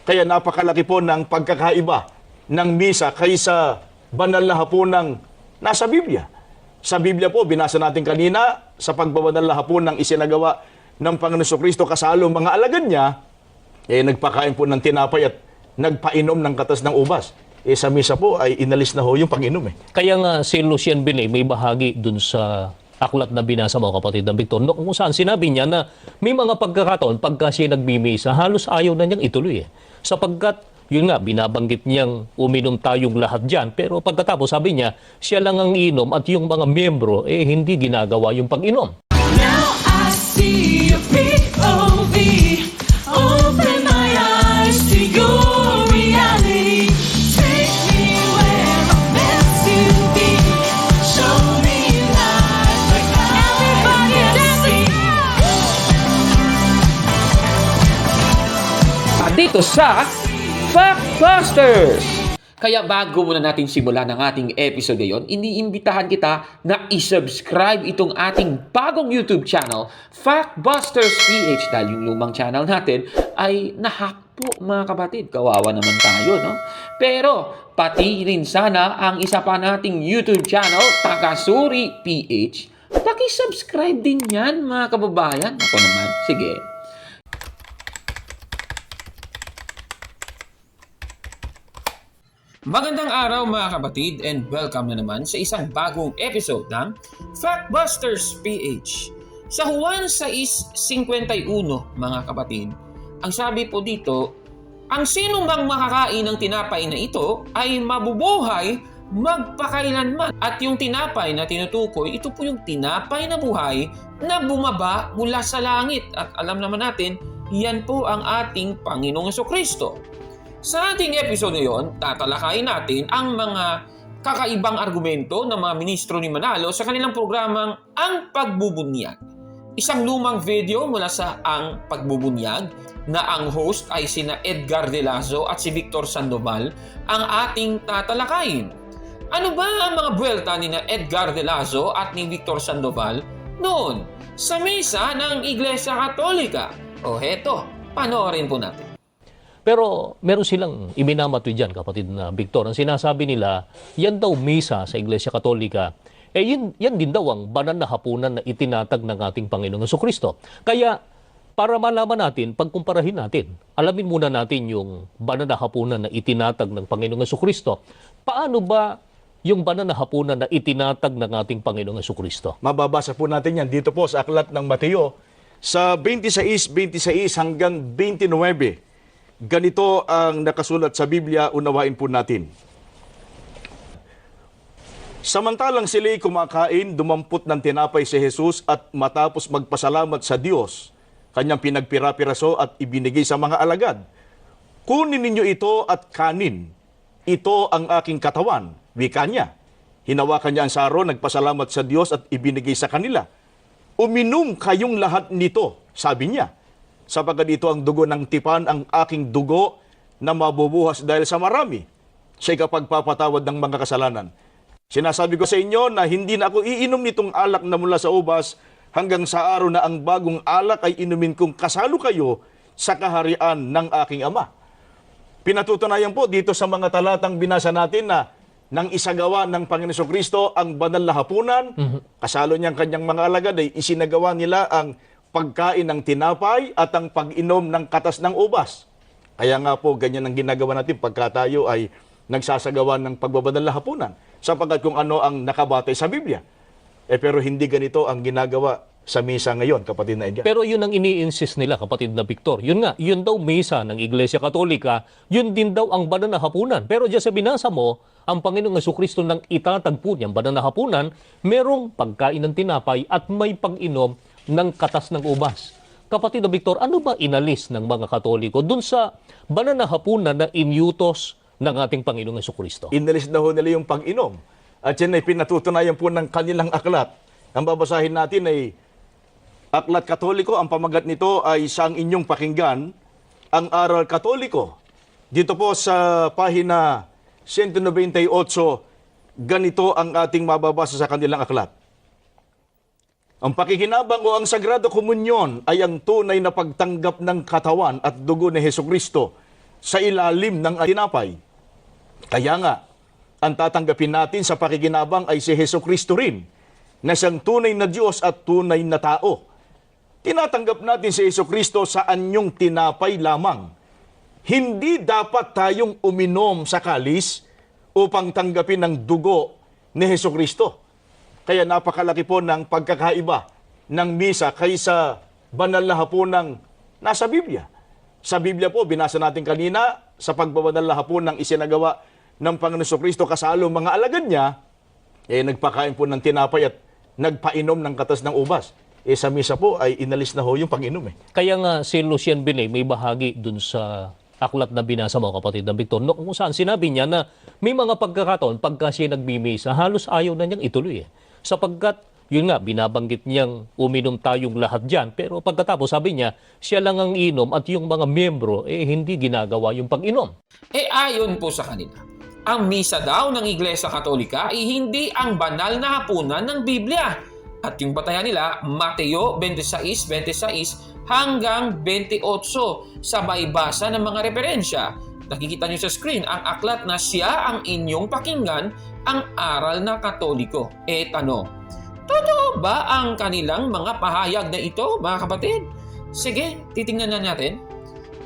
Kaya napakalaki po ng pagkakaiba ng misa kaysa banal na hapunang nasa Biblia. Sa Biblia po, binasa natin kanina, sa pagbabanal na hapunang isinagawa ng Panginoon Jesucristo kasalo mga alagad niya, nagpakain po ng tinapay at nagpainom ng katas ng ubas. Sa misa po ay inalis na ho yung pag-inom. Kaya nga si Lucien Binay may bahagi dun sa aklat na binasa mo, kapatid na Victor, no, kung saan sinabi niya na may mga pagkakataon pagka siya nagbimisa, halos ayaw na niyang ituloy. Sapagkat, yun nga, binabanggit niyang uminom tayong lahat dyan, pero pagkatapos sabi niya, siya lang ang inom at yung mga miyembro, hindi ginagawa yung pag-inom. Now I see a POV. Open my eyes to your reality. Take me where I'm meant to be. Show me life like everybody dancing. Dito sa Factbusters! Kaya bago muna natin simulan ang ating episode ngayon, iniimbitahan kita na isubscribe itong ating bagong YouTube channel, Factbusters PH, dahil yung lumang channel natin ay nahack po, mga kapatid. Kawawa naman tayo, no? Pero pati rin sana ang isa pa nating YouTube channel, Takasuri PH. Paki-subscribe din yan, mga kababayan. Ako naman, sige. Magandang araw mga kapatid and welcome na naman sa isang bagong episode ng Factbusters PH. Sa Juan 6:51 mga kapatid, ang sabi po dito, ang sino mang makakain ng tinapay na ito ay mabubuhay magpakailanman. At yung tinapay na tinutukoy, ito po yung tinapay na buhay na bumaba mula sa langit. At alam naman natin, yan po ang ating Panginoong Jesucristo. Sa ating episode ngayon, tatalakayin natin ang mga kakaibang argumento ng mga ministro ni Manalo sa kanilang programang Ang Pagbubunyag. Isang lumang video mula sa Ang Pagbubunyag na ang host ay sina Edgar De Lazo at si Victor Sandoval ang ating tatalakayin. Ano ba ang mga buwelta ni na Edgar De Lazo at ni Victor Sandoval noon sa misa ng Iglesia Katolika? O heto, panoorin po natin. Pero meron silang iminamatoy dyan, kapatid na Victor. Ang sinasabi nila, yan daw misa sa Iglesia Katolika, yan din daw ang banal na hapunan na itinatag ng ating Panginoong Jesucristo. Kaya, para malaman natin, pagkumparahin natin, alamin muna natin yung banal na hapunan na itinatag ng Panginoong Jesucristo. Paano ba yung banal na hapunan na itinatag ng ating Panginoong Jesucristo? Mababasa po natin yan dito po sa aklat ng Mateo sa 26:26 hanggang 29. Ganito ang nakasulat sa Biblia, unawain po natin. Samantalang sila'y kumakain, dumampot ng tinapay si Jesus at matapos magpasalamat sa Diyos, kanyang pinagpira-piraso at ibinigay sa mga alagad. Kunin ninyo ito at kanin. Ito ang aking katawan, wika niya. Hinawakan niya ang saro, nagpasalamat sa Diyos at ibinigay sa kanila. Uminom kayong lahat nito, sabi niya. Sapagkat ito ang dugo ng tipan, ang aking dugo na mabubuhas dahil sa marami. Siya'y kapagpapatawad ng mga kasalanan. Sinasabi ko sa inyo na hindi na ako iinom nitong alak na mula sa ubas hanggang sa araw na ang bagong alak ay inumin kong kasalo kayo sa kaharian ng aking Ama. Pinatutunayan po dito sa mga talatang binasa natin na nang isagawa ng Panginoon Jesucristo ang banal na hapunan, kasalo niyang kanyang mga alagad ay isinagawa nila ang pagkain ng tinapay at ang pag-inom ng katas ng ubas. Kaya nga po, ganyan ang ginagawa natin pagka tayo ay nagsasagawa ng pagbabanal na hapunan. Sapagkat kung ano ang nakabatay sa Biblia. Pero hindi ganito ang ginagawa sa misa ngayon, kapatid na Edgar. Pero yun ang ini-insist nila, kapatid na Victor. Yun nga, yun daw misa ng Iglesia Katolika, yun din daw ang banal na hapunan. Pero diyan sa binasa mo, ang Panginoong Jesucristo nang itatagpo niyang banal na hapunan, merong pagkain ng tinapay at may pag-inom ng katas ng ubas. Kapatid na Victor, ano ba inalis ng mga Katoliko dun sa banal na hapunan na inyutos ng ating Panginoong Jesucristo? Inalis na ho nila yung pag-inom. At yan ay pinatutunayan po ng kanilang aklat. Ang babasahin natin ay Aklat Katoliko. Ang pamagat nito ay Siyang inyong pakinggan, ang Aral Katoliko. Dito po sa pahina 198, ganito ang ating mababasa sa kanilang aklat. Ang pakikinabang o ang Sagrado Komunyon ay ang tunay na pagtanggap ng katawan at dugo ni Hesukristo sa ilalim ng tinapay. Kaya nga, ang tatanggapin natin sa pakikinabang ay si Hesukristo rin, na siyang tunay na Diyos at tunay na tao. Tinatanggap natin si Hesukristo sa anyong tinapay lamang. Hindi dapat tayong uminom sa kalis upang tanggapin ang dugo ni Hesukristo. Kaya napakalaki po ng pagkakaiba ng misa kaysa banal na hapunang nasa Biblia. Sa Biblia po, binasa natin kanina, sa pagbabanal na hapunang isinagawa ng Panginoon Hesukristo kasalo mga alagad niya, nagpakain po ng tinapay at nagpainom ng katas ng ubas. Sa misa po ay inalis na ho yung pag-inom. Kaya nga si Lucien Binay may bahagi dun sa aklat na binasa mo, kapatid na Victor, no, kung saan sinabi niya na may mga pagkakataon pagka siya nagbimisa, halos ayaw na niyang ituloy. Sapagkat, yun nga, binabanggit niyang uminom tayong lahat dyan, pero pagkatapos sabi niya, siya lang ang inom at yung mga miyembro, hindi ginagawa yung pag-inom. Ayon po sa kanila, ang misa daw ng Iglesia Katolika ay hindi ang banal na hapunan ng Biblia. At yung batayan nila, Mateo 26:26 hanggang 28, sabay basa ng mga referensya. Nakikita nyo sa screen ang aklat na siya ang inyong pakinggan, ang aral na Katoliko. Tanong, totoo ba ang kanilang mga pahayag na ito, mga kapatid? Sige, titingnan na natin.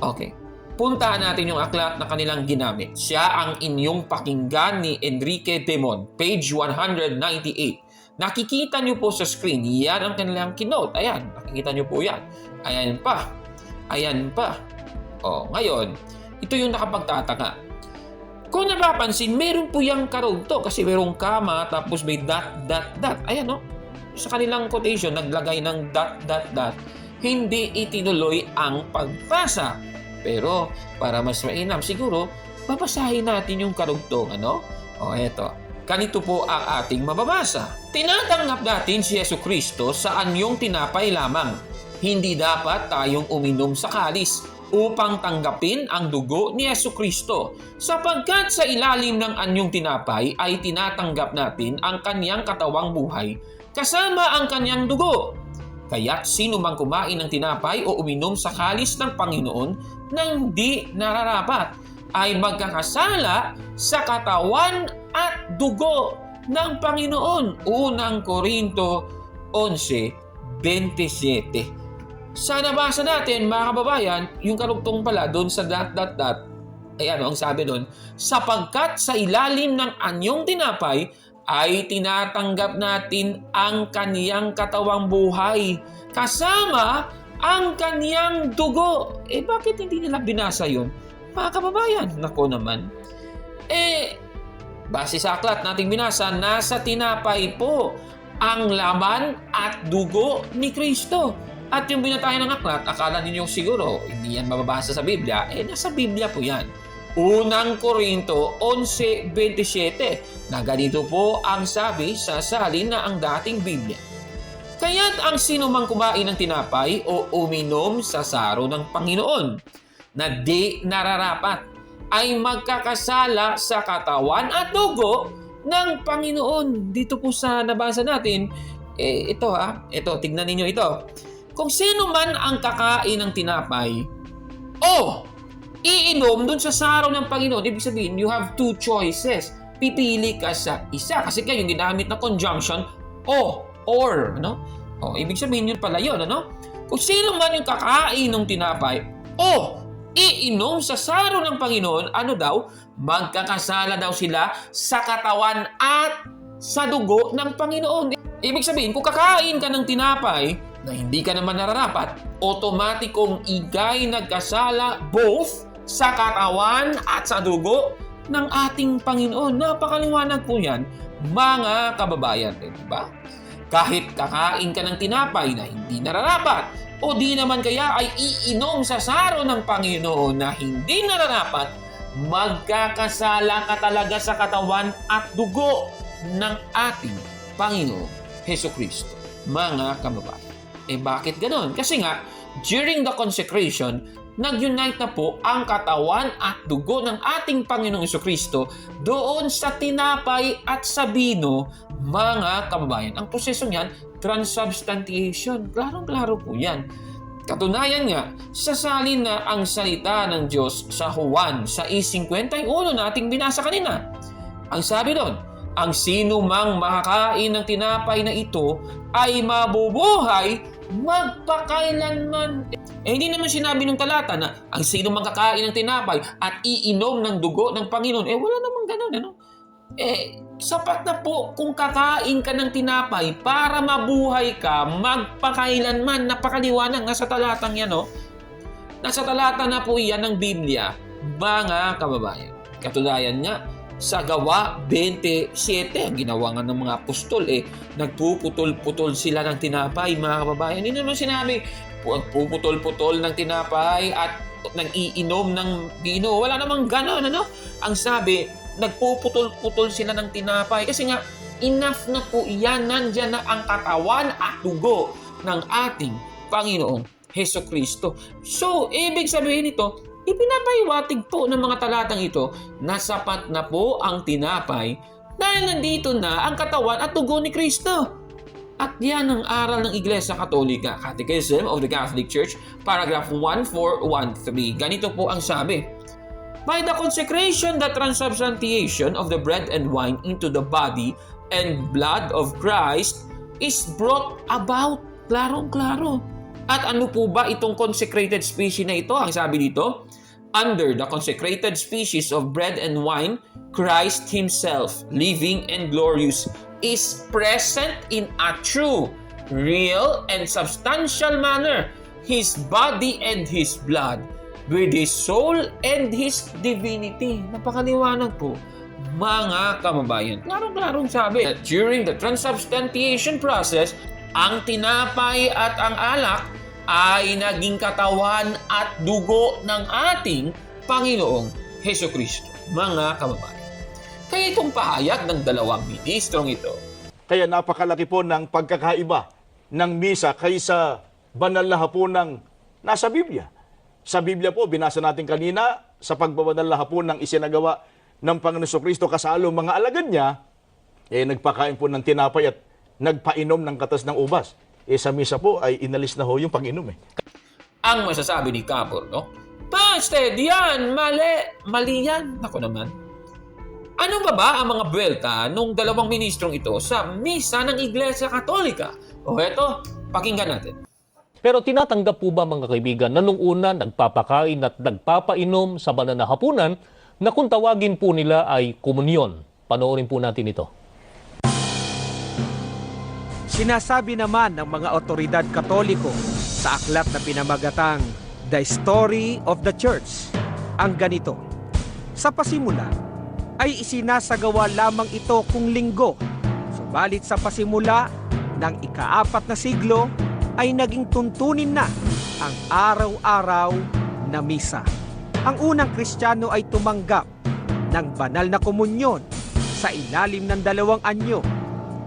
Okay. Puntahan natin yung aklat na kanilang ginamit. Siya ang inyong pakinggan ni Enrique Demon, page 198. Nakikita nyo po sa screen, yan ang kanilang kinote. Ayan, nakikita nyo po yan. Ayan pa. Ayan pa. Ngayon, ito yung nakapagtataka. Kung napapansin, meron po yung karugto kasi merong kama tapos may dot, dot, dot. Ayan, no? Sa kanilang quotation, naglagay ng dot, dot, dot. Hindi itinuloy ang pagbasa. Pero, para mas mainam, siguro, babasahin natin yung karugtong, ano? Eto. Ganito po ang ating mababasa. Tinatanggap natin si Hesukristo sa anyong tinapay lamang. Hindi dapat tayong uminom sa kalis upang tanggapin ang dugo ni Hesukristo, sapagkat sa ilalim ng anyong tinapay ay tinatanggap natin ang kanyang katawang buhay kasama ang kanyang dugo. Kaya't sino mang kumain ng tinapay o uminom sa kalis ng Panginoon nang di nararapat ay magkakasala sa katawan at dugo ng Panginoon. Unang Korinto 11:27. Sa nabasa natin, mga kababayan, yung karugtong pala doon sa dot, dot, dot, ay ang sabi doon, sapagkat sa ilalim ng anyong tinapay ay tinatanggap natin ang kaniyang katawang buhay kasama ang kaniyang dugo. Bakit hindi nila binasa yun? Mga kababayan, nako naman. Base sa aklat nating binasa, nasa tinapay po ang laman at dugo ni Kristo. At yung binatayan ng aklat, akala ninyo siguro, hindi yan mababasa sa Biblia. Nasa Biblia po yan. Unang Korinto 11:27 na ganito po ang sabi sa salin na ang dating Biblia. Kaya't ang sino mang kumain ng tinapay o uminom sa saro ng Panginoon na di nararapat ay magkakasala sa katawan at dugo ng Panginoon. Dito po sa nabasa natin, ito, tignan ninyo ito. Kung sino man ang kakain ng tinapay o iinom dun sa saro ng Panginoon, ibig sabihin, you have two choices. Pipili ka sa isa. Kasi kayo, yung ginamit na conjunction, or, ano? Ibig sabihin yun pala yun, ano? Kung sino man yung kakain ng tinapay, o iinom sa saro ng Panginoon, ano daw? Magkakasala daw sila sa katawan at sa dugo ng Panginoon. Ibig sabihin, kung kakain ka ng tinapay na hindi ka naman nararapat, otomatikong igay nagkasala both sa katawan at sa dugo ng ating Panginoon. Napakaliwanag po yan, mga kababayan. Diba? Kahit kakain ka ng tinapay na hindi nararapat, o di naman kaya ay iinom sa saro ng Panginoon na hindi nararapat, magkakasala ka talaga sa katawan at dugo ng ating Panginoon Hesukristo. Mga kababayan. Bakit ganon? Kasi nga, during the consecration, nag-unite na po ang katawan at dugo ng ating Panginoong Hesukristo doon sa tinapay at sa bino, mga kababayan. Ang prosesong yan, transubstantiation. Klarong-klaro po yan. Katunayan nga, sasalin na ang salita ng Diyos sa Juan 6:51 nating binasa kanina. Ang sabi doon, ang sino mang makakain ng tinapay na ito ay mabubuhay magpakailanman. Hindi naman sinabi ng talata na ang sino mang kakain ng tinapay at iinom ng dugo ng Panginoon. Wala namang ganun, ano? Sapat na po kung kakain ka ng tinapay para mabuhay ka magpakailanman. Napakaliwanag nga sa talatang yan, no? Nasa talata na po yan ng Biblia, mga kababayan. Katulayan nga, sa Gawa 27, ang ginawa nga ng mga apostol, nagpuputol-putol sila ng tinapay, mga kababayan. Hindi naman sinabi, puputol-putol ng tinapay at nang-iinom ng vino. Wala namang gano'n, ano? Ang sabi, nagpuputol-putol sila ng tinapay. Kasi nga, enough na po yan. Nandyan na ang katawan at dugo ng ating Panginoong Hesukristo. So, ibig sabihin nito, ipinapahiwatig po ng mga talatang ito na sapat na po ang tinapay dahil nandito na ang katawan at dugo ni Kristo. At yan ang aral ng Iglesia Katolika, Catechism of the Catholic Church, paragraph 1413. Ganito po ang sabi. By the consecration, the transubstantiation of the bread and wine into the body and blood of Christ is brought about. Klarong-klaro. At ano po ba itong consecrated species na ito? Ang sabi dito, under the consecrated species of bread and wine, Christ Himself, living and glorious, is present in a true, real, and substantial manner, His body and His blood, with His soul and His divinity. Napakaliwanag po, mga kababayan. Klarong-klarong sabi that during the transubstantiation process, ang tinapay at ang alak ay naging katawan at dugo ng ating Panginoong Hesukristo. Mga kababayan. Kaya itong pahayag ng dalawang ministrong ito, Kaya napakalaki po ng pagkakaiba ng misa kaysa banal na hapunang nasa Biblia. Sa Biblia po, binasa natin kanina, sa pagbabanal na hapunang isinagawa ng Panginoon Hesukristo kasalo mga alagad niya, nagpakain po ng tinapay at nagpainom ng katas ng ubas. Sa misa po ay inalis na ho yung pag-inom. ang masasabi ni Kapor, no? Pasted, yan, mali yan. Ako naman. Ano ba ang mga buwelta nung dalawang ministrong ito sa misa ng Iglesia Katolika? O eto, pakinggan natin. Pero tinatanggap po ba mga kaibigan na nung una nagpapakain at nagpapainom sa banal na hapunan na kung tawagin po nila ay komunyon? Panoorin po natin ito. Sinasabi naman ng mga otoridad Katoliko sa aklat na pinamagatang The Story of the Church ang ganito. Sa pasimula ay isinasagawa lamang ito kung linggo. Subalit sa pasimula ng ika-4 na siglo ay naging tuntunin na ang araw-araw na misa. Ang unang Kristiyano ay tumanggap ng banal na komunyon sa ilalim ng 2 anyo,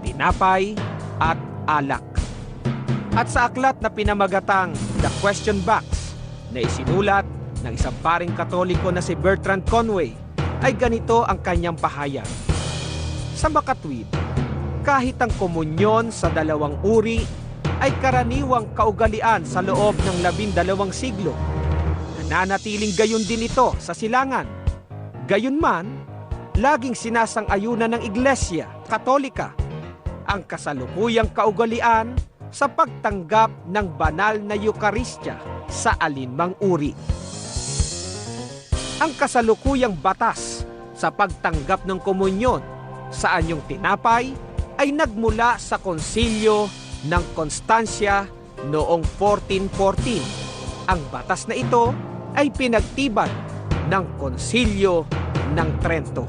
tinapay at alak. At sa aklat na pinamagatang The Question Box na isinulat ng isang paring Katoliko na si Bertrand Conway ay ganito ang kanyang pahayag. Sa makatwid, kahit ang komunyon sa 2 uri ay karaniwang kaugalian sa loob ng 12 siglo, nananatiling gayon din ito sa silangan. Gayunman, laging sinasang-ayunan ng Iglesia Katolika ang kasalukuyang kaugalian sa pagtanggap ng banal na Eukaristya sa alinmang uri. Ang kasalukuyang batas sa pagtanggap ng komunyon sa anyong tinapay ay nagmula sa konsilyo ng Constancia noong 1414. Ang batas na ito ay pinagtibay ng konsilyo ng Trento.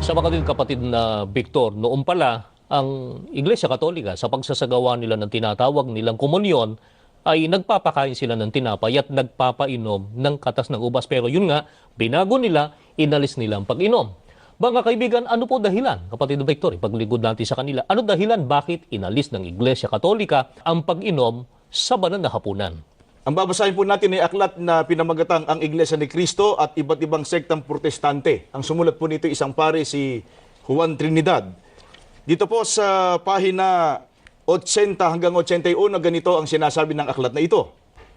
Sa mga kapatid na Victor, noon pala, ang Iglesia Katolika sa pagsasagawa nila ng tinatawag nilang komunyon ay nagpapakain sila ng tinapay at nagpapainom ng katas ng ubas. Pero yun nga, binago nila, inalis nila ang pag-inom. Mga kaibigan, ano po dahilan, kapatid na Victor, ipagligod natin sa kanila, ano dahilan bakit inalis ng Iglesia Katolika ang pag-inom sa banal na hapunan? Ang babasahin po natin ay aklat na pinamagatang ang Iglesia ni Cristo at iba't ibang sektang protestante. Ang sumulat po nito isang pare si Juan Trinidad. Dito po sa pahina 80 hanggang 81, ganito ang sinasabi ng aklat na ito.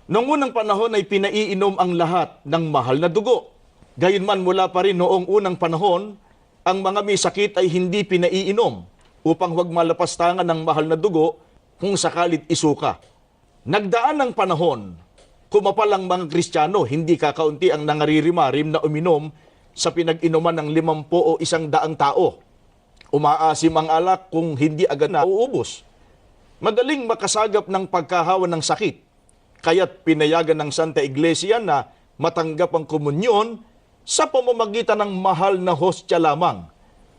Noong unang panahon ay pinaiinom ang lahat ng mahal na dugo. Gayunman mula pa rin noong unang panahon, ang mga may sakit ay hindi pinaiinom upang huwag malapastangan ng mahal na dugo kung sakalit isuka. Nagdaan ng panahon, kumapal ang mga Kristiyano, hindi kakaunti ang nangaririmarim na uminom sa pinag-inuman ng 50 o 100 tao. Umaasim ang alak kung hindi agad na uubos. Madaling makasagap ng pagkahawa ng sakit, kaya't pinayagan ng Santa Iglesia na matanggap ang komunyon sa pamamagitan ng mahal na hostya lamang.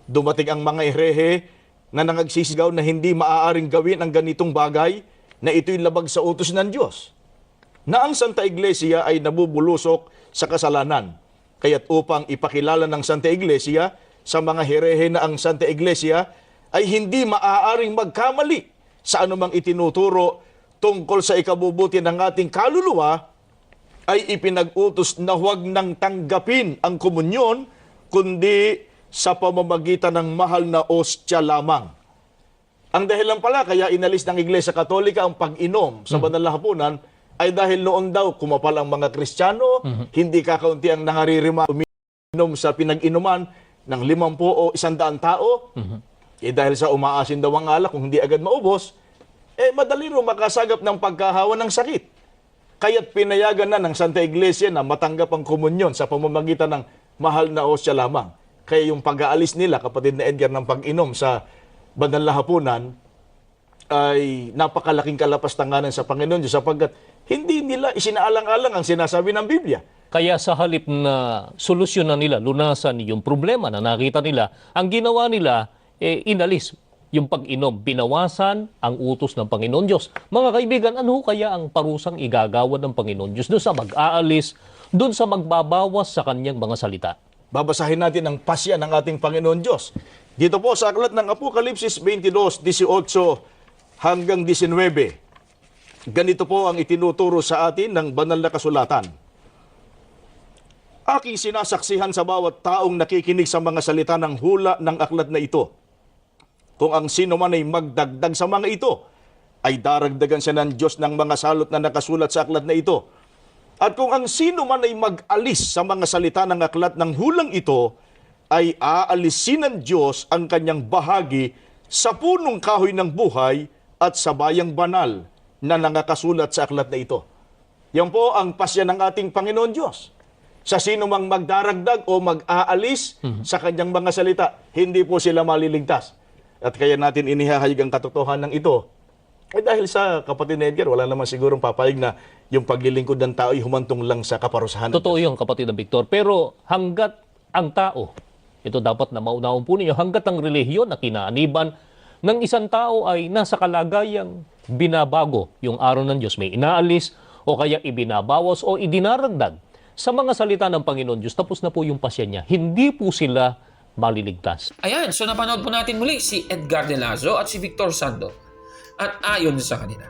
Dumating ang mga herehe na nangagsisigaw na hindi maaaring gawin ang ganitong bagay na ito'y labag sa utos ng Diyos. Na ang Santa Iglesia ay nabubulusok sa kasalanan. Kaya't upang ipakilala ng Santa Iglesia sa mga herehe na ang Santa Iglesia ay hindi maaaring magkamali sa anumang itinuturo tungkol sa ikabubuti ng ating kaluluwa, ay ipinag-utos na huwag nang tanggapin ang komunyon, kundi sa pamamagitan ng mahal na ostya lamang. Ang dahilan pala kaya inalis ng Iglesia Katolika ang pag-inom sa banal na hapunan ay dahil noon daw kumapal ang mga Kristiyano, hindi kakaunti ang nangaririma uminom sa pinag-inuman ng 50 o 100 tao. Dahil sa umaasin daw ang alak kung hindi agad maubos, madali rin makasagap ng pagkahawa ng sakit. Kaya't pinayagan na ng Santa Iglesia na matanggap ang komunyon sa pamamagitan ng mahal na ostya lamang. Kaya yung pag-aalis nila, kapatid na Edgar, ng pag-inom sa banal na hapunan ay napakalaking kalapastanganan sa Panginoon Diyos sapagkat hindi nila isinaalang-alang ang sinasabi ng Biblia. Kaya sa halip na solusyonan nila, lunasan yung problema na nakita nila, ang ginawa nila, inalis yung pag-inom, binawasan ang utos ng Panginoon Diyos. Mga kaibigan, ano kaya ang parusang igagawa ng Panginoon Diyos doon sa mag-aalis, doon sa magbabawas sa kanyang mga salita? Babasahin natin ang pasya ng ating Panginoon Diyos. Dito po sa aklat ng Apokalipsis 22:18 hanggang 19. Ganito po ang itinuturo sa atin ng banal na kasulatan. Aking sinasaksihan sa bawat taong nakikinig sa mga salita ng hula ng aklat na ito. Kung ang sino man ay magdagdag sa mga ito, ay daragdagan siya ng Diyos ng mga salot na nakasulat sa aklat na ito. At kung ang sino man ay mag-alis sa mga salita ng aklat ng hulang ito, ay aalisin ng Diyos ang kanyang bahagi sa punong kahoy ng buhay at sa bayang banal na nakasulat sa aklat na ito. Yan po ang pasya ng ating Panginoon Diyos. Sa sino mang magdaragdag o mag-aalis sa kanyang mga salita, hindi po sila maliligtas. At kaya natin inihahayag ang katotohanan ng ito. Dahil sa kapatid na Edgar, wala naman sigurong papayag na yung paglilingkod ng tao ay humantong lang sa kaparusahan. Totoo yung kapatid na Victor. Pero hanggat ang tao, ito dapat na maunawang po ninyo, hanggat ang relihiyon na kinaaniban ng isang tao ay nasa kalagayang binabago yung araw ng Diyos, may inaalis o kaya ibinabawas o idinaragdag sa mga salita ng Panginoon Diyos, tapos na po yung pasya niya. Hindi po sila maliligtas. Ayan, so napanood po natin muli si Edgar de Lazo at si Victor Sando. At ayon sa kanila,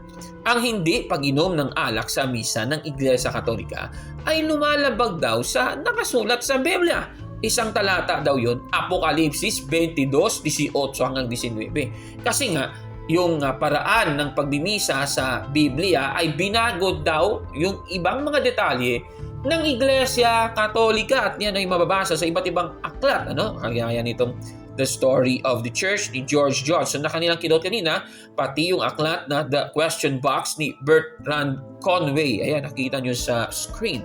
ang hindi pag-inom ng alak sa misa ng Iglesia Katolika ay lumalabag daw sa nakasulat sa Biblia. Isang talata daw yun, Apokalipsis 22:18 hanggang 19. Kasi nga, yung paraan ng pagmimisa sa Biblia ay binago daw yung ibang mga detalye ng Iglesia Katolika at yan ay mababasa sa iba't ibang aklat. Kagaya nitong The Story of the Church ni George Johnson na kanilang kinote kanina, pati yung aklat na The Question Box ni Bertrand Conway. Ayan, nakikita nyo sa screen.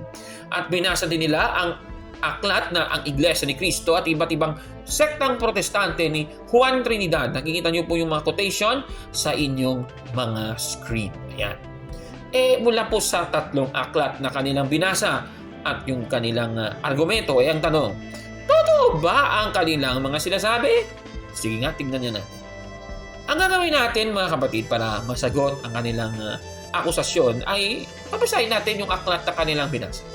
At binasa din nila ang aklat na ang Iglesia ni Cristo at iba't ibang sektang protestante ni Juan Trinidad. Nakikita nyo po yung mga quotation sa inyong mga screen. Ayan. Mula po sa tatlong aklat na kanilang binasa at yung kanilang argumento, ang tanong, totoo ba ang kanilang mga sinasabi? Sige nga, tingnan nyo natin. Ang gagawin natin mga kapatid para masagot ang kanilang akusasyon ay pabasahin natin yung aklat na kanilang binasa.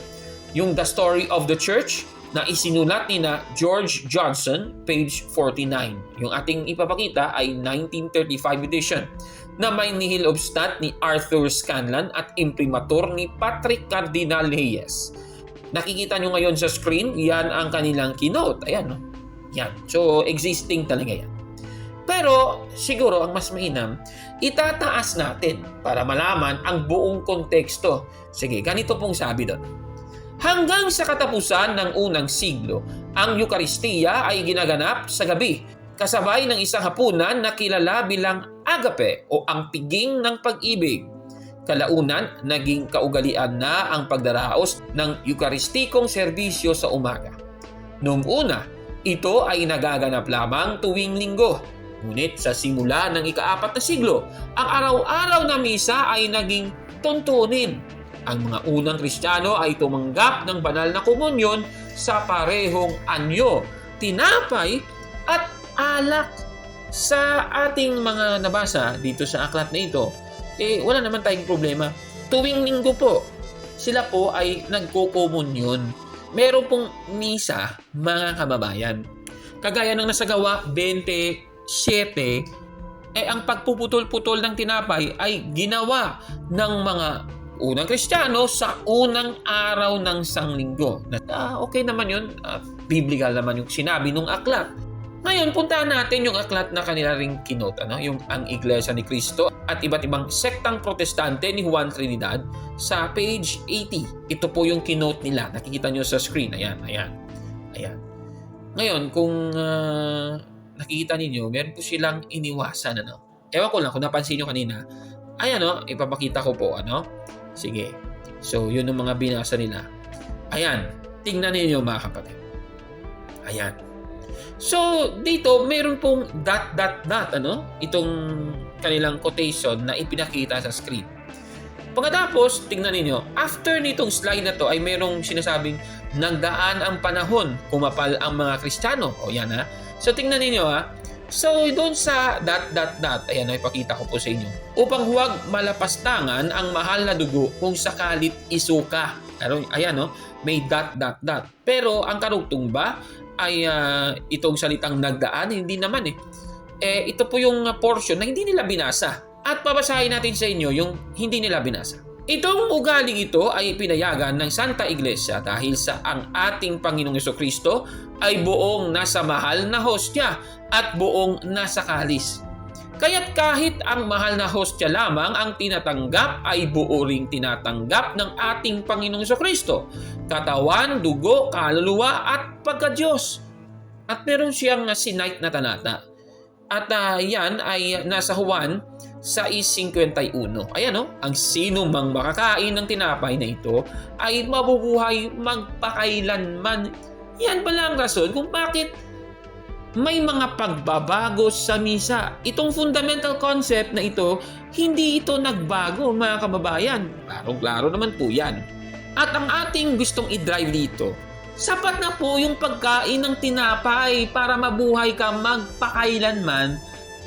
Yung The Story of the Church na isinulat ni na George Johnson, page 49. Yung ating ipapakita ay 1935 edition na may nihil obstat ni Arthur Scanlan at imprimatur ni Patrick Cardinal Hayes. Nakikita nyo ngayon sa screen, yan ang kanilang keynote. Ayan, no? Yan. So, existing talaga yan. Pero siguro ang mas mainam, itataas natin para malaman ang buong konteksto. Sige, ganito pong sabi doon. Hanggang sa katapusan ng unang siglo, ang Eukaristiya ay ginaganap sa gabi, kasabay ng isang hapunan na kilala bilang agape o ang piging ng pag-ibig. Kalaunan, naging kaugalian na ang pagdaraos ng Eukaristikong serbisyo sa umaga. Noong una, ito ay nagaganap lamang tuwing linggo. Ngunit sa simula ng ika-4 na siglo, ang araw-araw na misa ay naging tuntunin. Ang mga unang Kristiyano ay tumanggap ng banal na komunyon sa parehong anyo, tinapay at alak. Sa ating mga nabasa dito sa aklat na ito, wala naman tayong problema. Tuwing linggo po, sila po ay nagko-komunyon. Meron pong misa, mga kababayan. Kagaya ng nasa Gawa 27, ang pagpuputol-putol ng tinapay ay ginawa ng mga unang Kristiyano sa unang araw ng sanglinggo. Okay naman yun. Biblical naman yung sinabi ng aklat. Ngayon, puntahan natin yung aklat na kanila ring kinota, yung ang Iglesia ni Cristo at iba't ibang sektang protestante ni Juan Trinidad sa page 80. Ito po yung kinote nila. Nakikita nyo sa screen. Ayan. Ngayon, kung nakikita ninyo, meron po silang iniwasan. Ewan ko lang kung napansin nyo kanina. Ipapakita ko po. Sige. So, yun ang mga binasa nila. Ayan. Tingnan ninyo mga kapatid. Ayan. So, dito, meron pong ... Itong kanilang quotation na ipinakita sa screen. Pagkatapos, tingnan ninyo, after nitong slide na to ay merong sinasabing nagdaan ang panahon, kumapal ang mga Kristiyano. O yan ha. So, tingnan ninyo ha. So, doon sa ... Ayan, ipakita ko po sa inyo. Upang huwag malapastangan ang mahal na dugo kung sakalit isuka. Ayan, may ... Pero, ang karugtong ba ay itong salitang nagdaan? Hindi naman ito po yung portion na hindi nila binasa. At babasahin natin sa inyo yung hindi nila binasa. Itong ugaling ito ay pinayagan ng Santa Iglesia dahil sa ang ating Panginoong Jesucristo ay buong nasa mahal na hostya at buong nasa kalis. Kaya't kahit ang mahal na hostya lamang ang tinatanggap ay buo ring tinatanggap ng ating Panginoong Jesucristo, katawan, dugo, kaluluwa at pagka-Diyos. At meron siyang sinight na talata. At yan ay nasa Juan 6:51. Ayan ang sino mang makakain ng tinapay na ito ay mabubuhay magpakailanman. Yan pala ang rason kung bakit may mga pagbabago sa misa. Itong fundamental concept na ito, hindi ito nagbago mga kababayan. Klaro naman po yan. At ang ating gustong i-drive dito, sapat na po yung pagkain ng tinapay para mabuhay ka magpakailanman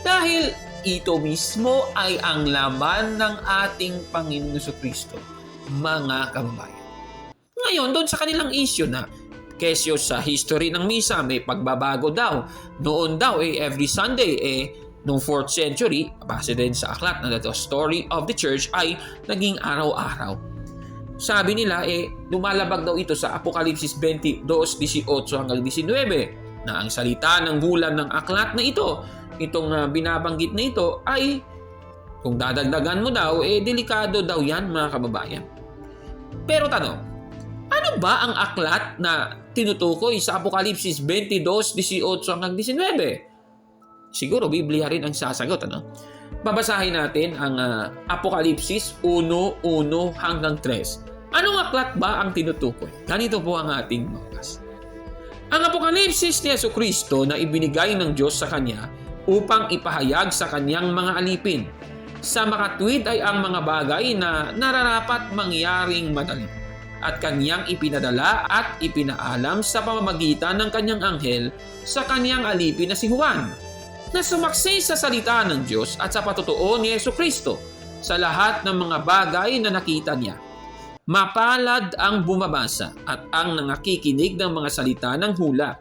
dahil ito mismo ay ang laman ng ating Panginoon Jesucristo, mga kababayan. Ngayon, doon sa kanilang issue na kesyo sa history ng misa, may pagbabago daw. Noon daw, every Sunday, noong 4th century, base din sa aklat na the story of the church ay naging araw-araw. Sabi nila, lumalabag daw ito sa Apokalipsis 22:18 hanggang 19, na ang salita ng bulan ng aklat na ito, itong binabanggit na ito, ay kung dadagdagan mo daw, delikado daw yan mga kababayan. Pero tanong, ano ba ang aklat na tinutukoy sa Apokalipsis 22:18 hanggang 19? Siguro Biblia rin ang sasagot, Babasahin natin ang Apokalipsis 1:1 hanggang 3. Anong aklat ba ang tinutukoy? Ganito po ang ating makas. Ang Apokalipsis ni Jesucristo na ibinigay ng Diyos sa Kanya upang ipahayag sa Kanyang mga alipin. Sa makatwid ay ang mga bagay na nararapat mangyaring madali. At Kanyang ipinadala at ipinaalam sa pamamagitan ng Kanyang anghel sa Kanyang alipin na si Juan, na sumaksi sa salita ng Diyos at sa patutuo ni Jesucristo sa lahat ng mga bagay na nakita niya. Mapalad ang bumabasa at ang nangakikinig ng mga salita ng hula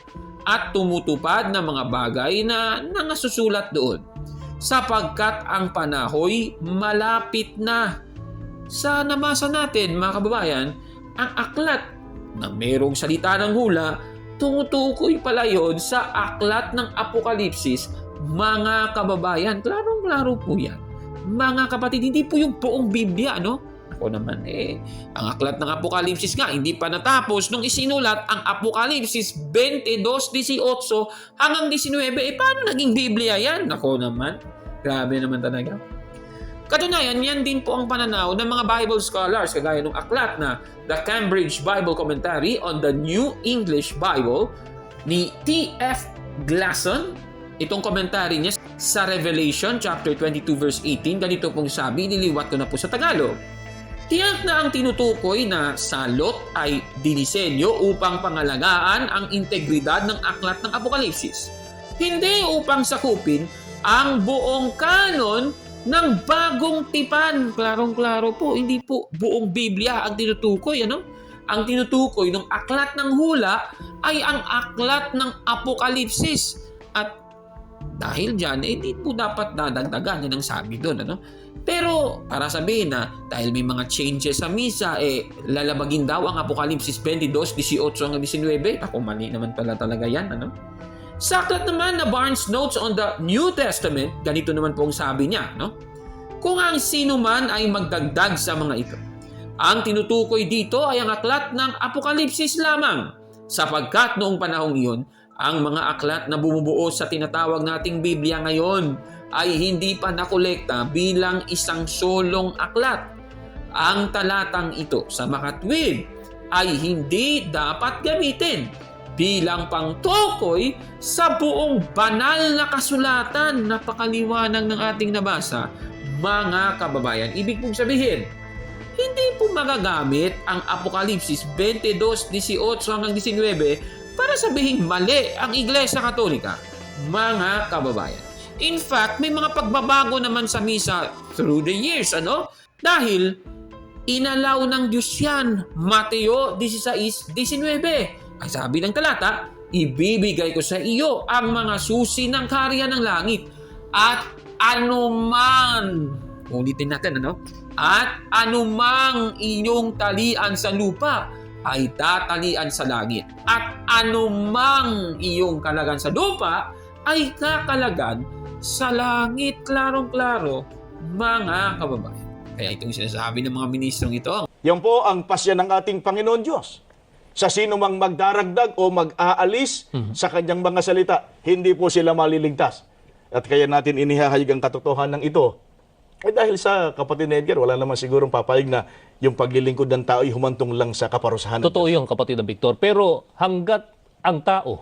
at tumutupad ng mga bagay na nangasusulat doon, sapagkat ang panahoy malapit na. Sa nabasa natin mga kababayan, ang aklat na merong salita ng hula, tumutukoy pala yon sa aklat ng Apokalipsis Mga kababayan, klarong-klaro po yan. Mga kapatid, hindi po yung buong Biblia, no? Ako naman, ang aklat ng Apokalipsis nga, hindi pa natapos nung isinulat ang Apokalipsis 22:18 hanggang 19. Paano naging Biblia yan? Ako naman, grabe naman talaga. Katunayan, yan din po ang pananaw ng mga Bible scholars, kagaya ng aklat na The Cambridge Bible Commentary on the New English Bible ni T.F. Glasson. Itong commentary niya sa Revelation chapter 22 verse 18, ganito pong sabi, niliwat ko na po sa Tagalog. Tiyak na ang tinutukoy na salot ay dinisenyo upang pangalagaan ang integridad ng aklat ng Apokalipsis. Hindi upang sakupin ang buong kanon ng bagong tipan. Klarong-klaro po, hindi po buong Biblia ang tinutukoy, ano? Ang tinutukoy ng aklat ng hula ay ang aklat ng Apokalipsis. At dahil dyan, hindi po dapat dadagdagan, yan ang sabi doon, ano? Pero para sabihin na dahil may mga changes sa misa, lalabagin daw ang Apokalipsis 22:18 hanggang 19. Ako, mali naman pala talaga yan, ano? Sa aklat naman na Barnes Notes on the New Testament, ganito naman po ang sabi niya, no? Kung ang sino man ay magdagdag sa mga ito, ang tinutukoy dito ay ang aklat ng Apokalipsis lamang, sapagkat noong panahong iyon, ang mga aklat na bumubuo sa tinatawag nating Biblia ngayon ay hindi pa nakolekta bilang isang solong aklat. Ang talatang ito sa makatwid ay hindi dapat gamitin bilang pangtukoy sa buong banal na kasulatan. Napakaliwanag ng ating nabasa, mga kababayan. Ibig pong sabihin, hindi po magagamit ang Apokalipsis 22:18 hanggang 19 para sabihin mali ang Iglesia Katolika, mga kababayan. In fact, may mga pagbabago naman sa misa through the years, ano? Dahil inalaw ng Diyos yan. Mateo 16:19. Ang sabi ng talata, ibibigay ko sa iyo ang mga susi ng kaharian ng langit at anuman, ulitin natin, ano? At anumang inyong talian sa lupa ay tatalian sa langit. At anumang iyong kalagan sa lupa ay kakalagan sa langit. Klarong-klaro, mga kababayan. Kaya itong sinasabi ng mga ministrong ito. Yan po ang pasya ng ating Panginoon Diyos. Sa sino mang magdaragdag o mag-aalis sa kanyang mga salita, hindi po sila maliligtas. At kaya natin inihahayag ang katotohanan ng ito. Dahil sa kapatid na Edgar, wala naman sigurong papayag na yung paglilingkod ng tao ay humantong lang sa kaparusahan. Totoo yung kapatid na Victor. Pero hanggat ang tao,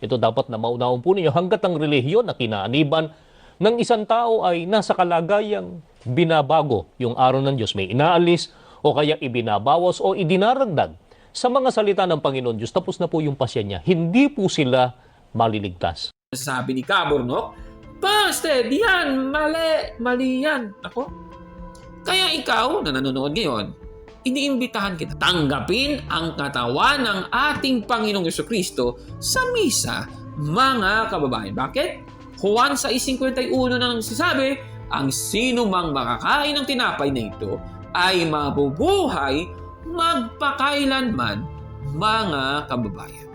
ito dapat na maunawang po ninyo, hanggat ang relihiyon na kinaaniban ng isang tao ay nasa kalagayang binabago yung araw ng Diyos, may inaalis o kaya ibinabawas o idinaragdag sa mga salita ng Panginoon Diyos, tapos na po yung pasya niya. Hindi po sila maliligtas. Sabi ni Caburnok, Pastor, yan, mali yan. Ako? Kaya ikaw na nanonood ngayon, iniimbitahan kita tanggapin ang katawan ng ating Panginoong Jesucristo sa misa, mga kababayan. Bakit? Juan 6:51 na nagsasabi, ang sino mang makakain ng tinapay na ito ay mabubuhay magpakailanman, mga kababayan.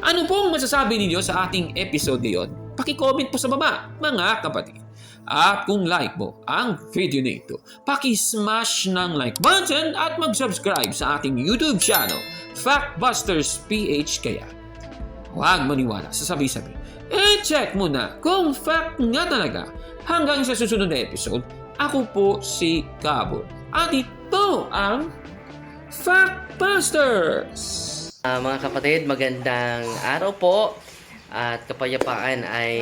Ano pong masasabi ninyo sa ating episode ngayon? Paki-comment po sa baba, mga kapatid. At kung like mo ang video na ito, paki-smash ng like button at mag-subscribe sa ating YouTube channel, Factbusters PH. Kaya huwag maniwala sa sabi-sabi. check mo na kung fact nga talaga. Hanggang sa susunod na episode, ako po si Cabur. At ito ang Factbusters! Mga kapatid, magandang araw po at kapayapaan ay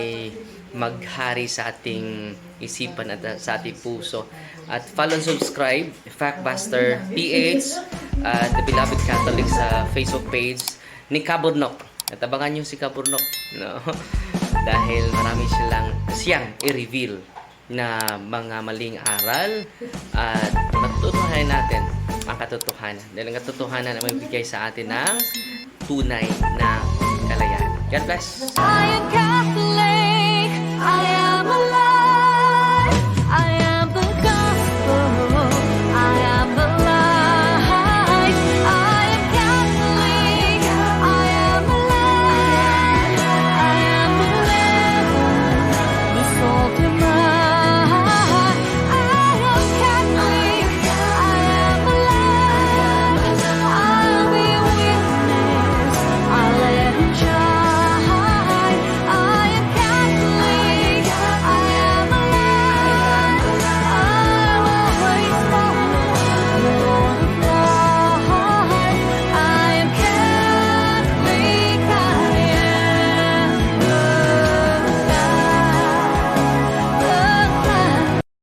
maghari sa ating isipan at sa ating puso. At follow and subscribe Factbuster PH at The Beloved Catholic sa Facebook page ni Caburnok. At abangan nyo si Caburnok, no? Dahil marami siyang i-reveal na mga maling aral at matutuhanan natin ang katotohanan. Dahil ang katotohanan ay magbigay sa atin ng tunay na kalayaan. God bless! I am Catholic. I am